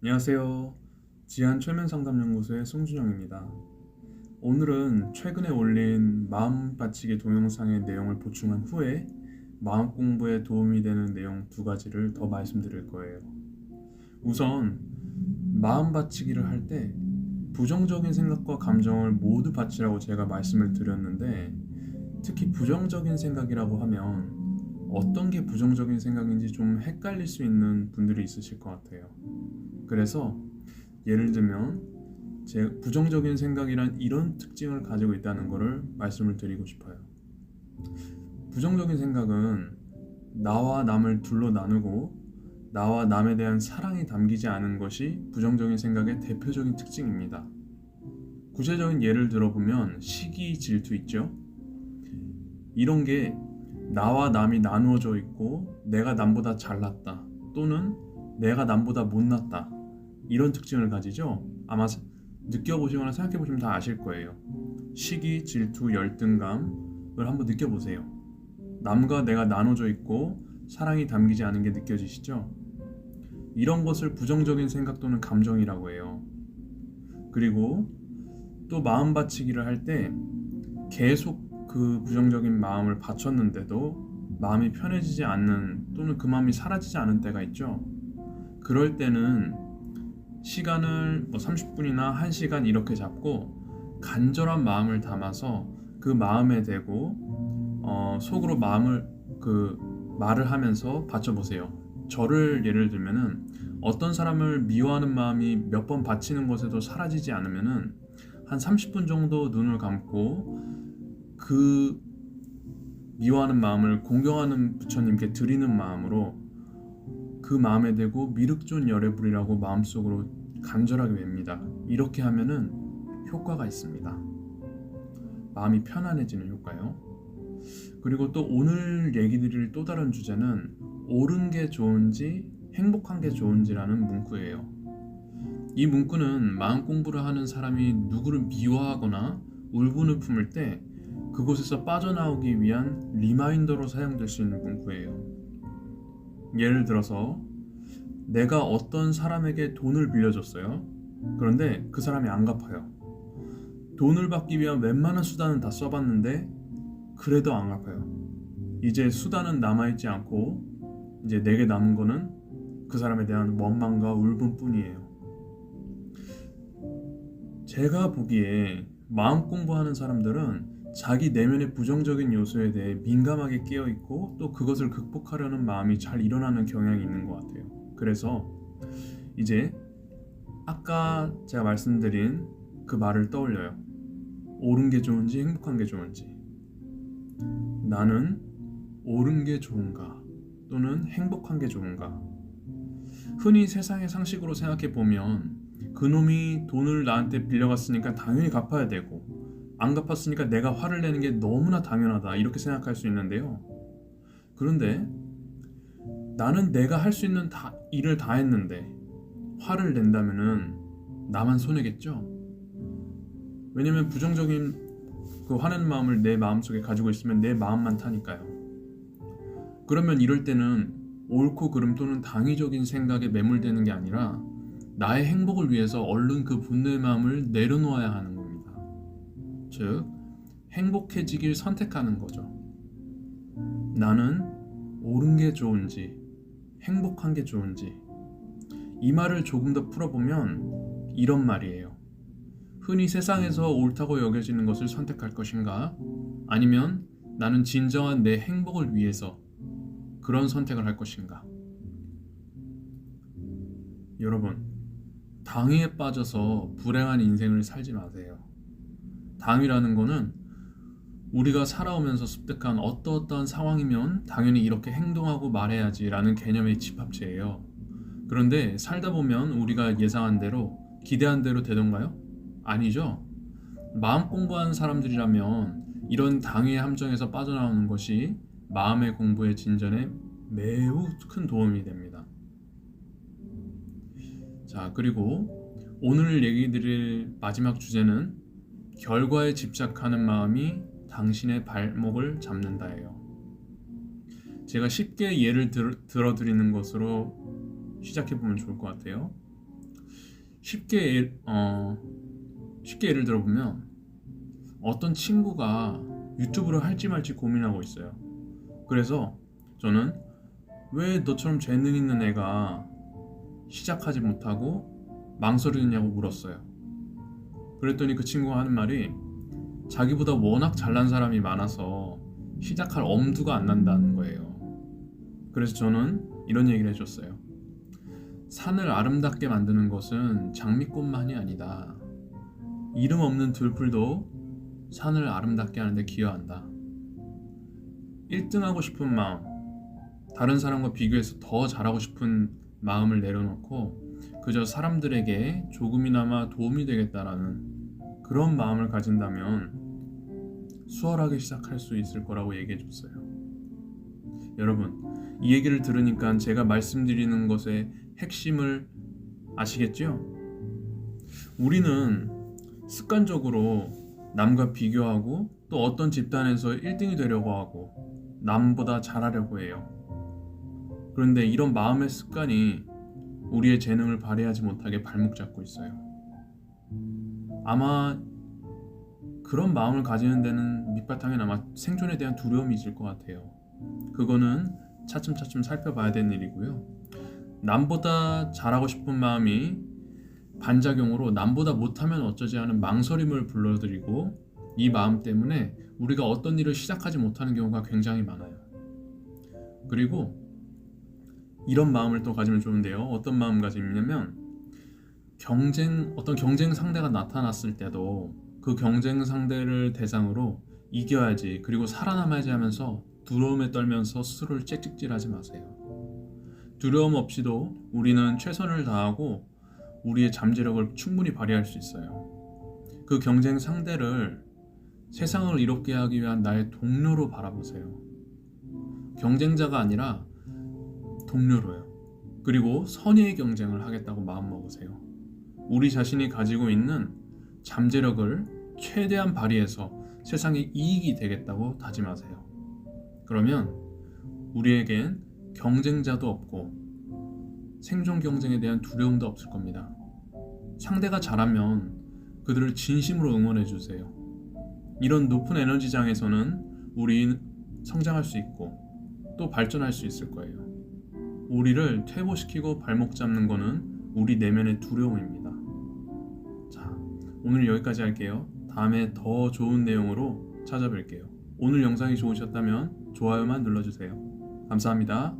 안녕하세요. 지한 최면상담연구소의 송준영입니다. 오늘은 최근에 올린 마음 받치기 동영상의 내용을 보충한 후에 마음 공부에 도움이 되는 내용 두 가지를 더 말씀드릴 거예요. 우선 마음 받치기를 할 때 부정적인 생각과 감정을 모두 받치라고 제가 말씀을 드렸는데, 특히 부정적인 생각이라고 하면 어떤 게 부정적인 생각인지 좀 헷갈릴 수 있는 분들이 있으실 것 같아요. 그래서 예를 들면 제 부정적인 생각이란 이런 특징을 가지고 있다는 것을 말씀을 드리고 싶어요. 부정적인 생각은 나와 남을 둘로 나누고 나와 남에 대한 사랑이 담기지 않은 것이 부정적인 생각의 대표적인 특징입니다. 구체적인 예를 들어보면 시기, 질투 있죠? 이런 게 나와 남이 나누어져 있고 내가 남보다 잘났다 또는 내가 남보다 못났다, 이런 특징을 가지죠. 아마 느껴보시거나 생각해보시면 다 아실 거예요. 시기, 질투, 열등감을 한번 느껴보세요. 남과 내가 나눠져 있고 사랑이 담기지 않은 게 느껴지시죠? 이런 것을 부정적인 생각 또는 감정이라고 해요. 그리고 또 마음 받치기를 할 때 계속 그 부정적인 마음을 받쳤는데도 마음이 편해지지 않는 또는 그 마음이 사라지지 않은 때가 있죠. 그럴 때는 시간을 30분이나 1시간 이렇게 잡고 간절한 마음을 담아서 그 마음에 대고 속으로 말을 하면서 받쳐보세요. 저를 예를 들면은 어떤 사람을 미워하는 마음이 몇 번 받치는 것에도 사라지지 않으면은 한 30분 정도 눈을 감고 그 미워하는 마음을 공경하는 부처님께 드리는 마음으로 그 마음에 대고 미륵존 열애불이라고 마음속으로 간절하게 웹니다. 이렇게 하면은 효과가 있습니다. 마음이 편안해지는 효과요. 그리고 또 오늘 얘기 드릴 또 다른 주제는 옳은 게 좋은지 행복한 게 좋은지라는 문구예요. 이 문구는 마음 공부를 하는 사람이 누구를 미워하거나 울분을 품을 때 그곳에서 빠져나오기 위한 리마인더로 사용될 수 있는 문구예요. 예를 들어서 내가 어떤 사람에게 돈을 빌려줬어요. 그런데 그 사람이 안 갚아요. 돈을 받기 위한 웬만한 수단은 다 써봤는데 그래도 안 갚아요. 이제 수단은 남아있지 않고 이제 내게 남은 거는 그 사람에 대한 원망과 울분뿐이에요. 제가 보기에 마음 공부하는 사람들은 자기 내면의 부정적인 요소에 대해 민감하게 깨어있고 또 그것을 극복하려는 마음이 잘 일어나는 경향이 있는 것 같아요. 그래서 이제 아까 제가 말씀드린 그 말을 떠올려요. 옳은 게 좋은지 행복한 게 좋은지. 나는 옳은 게 좋은가 또는 행복한 게 좋은가. 흔히 세상의 상식으로 생각해 보면 그놈이 돈을 나한테 빌려갔으니까 당연히 갚아야 되고 안 갚았으니까 내가 화를 내는 게 너무나 당연하다, 이렇게 생각할 수 있는데요. 그런데 나는 내가 할 수 있는 일을 다 했는데 화를 낸다면은 나만 손해겠죠? 왜냐면 부정적인 그 화내는 마음을 내 마음속에 가지고 있으면 내 마음만 타니까요. 그러면 이럴 때는 옳고 그름 또는 당위적인 생각에 매몰되는 게 아니라 나의 행복을 위해서 얼른 그 분노의 마음을 내려놓아야 하는 겁니다. 즉, 행복해지길 선택하는 거죠. 나는 옳은 게 좋은지 행복한 게 좋은지. 이 말을 조금 더 풀어보면 이런 말이에요. 흔히 세상에서 옳다고 여겨지는 것을 선택할 것인가? 아니면 나는 진정한 내 행복을 위해서 그런 선택을 할 것인가? 여러분, 당위에 빠져서 불행한 인생을 살지 마세요. 당위라는 거는 우리가 살아오면서 습득한 어떠한 상황이면 당연히 이렇게 행동하고 말해야지 라는 개념의 집합체예요. 그런데 살다 보면 우리가 예상한 대로, 기대한 대로 되던가요? 아니죠. 마음 공부하는 사람들이라면 이런 당위의 함정에서 빠져나오는 것이 마음의 공부의 진전에 매우 큰 도움이 됩니다. 자, 그리고 오늘 얘기 드릴 마지막 주제는 결과에 집착하는 마음이 당신의 발목을 잡는다예요. 제가 쉽게 예를 들어드리는 것으로 시작해보면 좋을 것 같아요. 쉽게 예를 들어보면 어떤 친구가 유튜브를 할지 말지 고민하고 있어요. 그래서 저는 왜 너처럼 재능 있는 애가 시작하지 못하고 망설이느냐고 물었어요. 그랬더니 그 친구가 하는 말이 자기보다 워낙 잘난 사람이 많아서 시작할 엄두가 안 난다는 거예요. 그래서 저는 이런 얘기를 해줬어요. 산을 아름답게 만드는 것은 장미꽃만이 아니다. 이름 없는 들풀도 산을 아름답게 하는데 기여한다. 1등하고 싶은 마음, 다른 사람과 비교해서 더 잘하고 싶은 마음을 내려놓고 그저 사람들에게 조금이나마 도움이 되겠다라는 그런 마음을 가진다면 수월하게 시작할 수 있을 거라고 얘기해 줬어요. 여러분, 이 얘기를 들으니까 제가 말씀드리는 것의 핵심을 아시겠죠? 우리는 습관적으로 남과 비교하고 또 어떤 집단에서 1등이 되려고 하고 남보다 잘하려고 해요. 그런데 이런 마음의 습관이 우리의 재능을 발휘하지 못하게 발목 잡고 있어요. 아마 그런 마음을 가지는 데는 밑바탕에 아마 생존에 대한 두려움이 있을 것 같아요. 그거는 차츰차츰 살펴봐야 되는 일이고요. 남보다 잘하고 싶은 마음이 반작용으로 남보다 못하면 어쩌지 하는 망설임을 불러들이고 이 마음 때문에 우리가 어떤 일을 시작하지 못하는 경우가 굉장히 많아요. 그리고 이런 마음을 또 가지면 좋은데요. 어떤 마음가짐이냐면 어떤 경쟁 상대가 나타났을 때도 그 경쟁 상대를 대상으로 이겨야지 그리고 살아남아야지 하면서 두려움에 떨면서 스스로를 채찍질하지 마세요. 두려움 없이도 우리는 최선을 다하고 우리의 잠재력을 충분히 발휘할 수 있어요. 그 경쟁 상대를 세상을 이롭게 하기 위한 나의 동료로 바라보세요. 경쟁자가 아니라 동료로요. 그리고 선의의 경쟁을 하겠다고 마음먹으세요. 우리 자신이 가지고 있는 잠재력을 최대한 발휘해서 세상에 이익이 되겠다고 다짐하세요. 그러면 우리에겐 경쟁자도 없고 생존 경쟁에 대한 두려움도 없을 겁니다. 상대가 잘하면 그들을 진심으로 응원해 주세요. 이런 높은 에너지장에서는 우리는 성장할 수 있고 또 발전할 수 있을 거예요. 우리를 퇴보시키고 발목 잡는 거는 우리 내면의 두려움입니다. 자, 오늘 여기까지 할게요. 다음에 더 좋은 내용으로 찾아뵐게요. 오늘 영상이 좋으셨다면 좋아요만 눌러주세요. 감사합니다.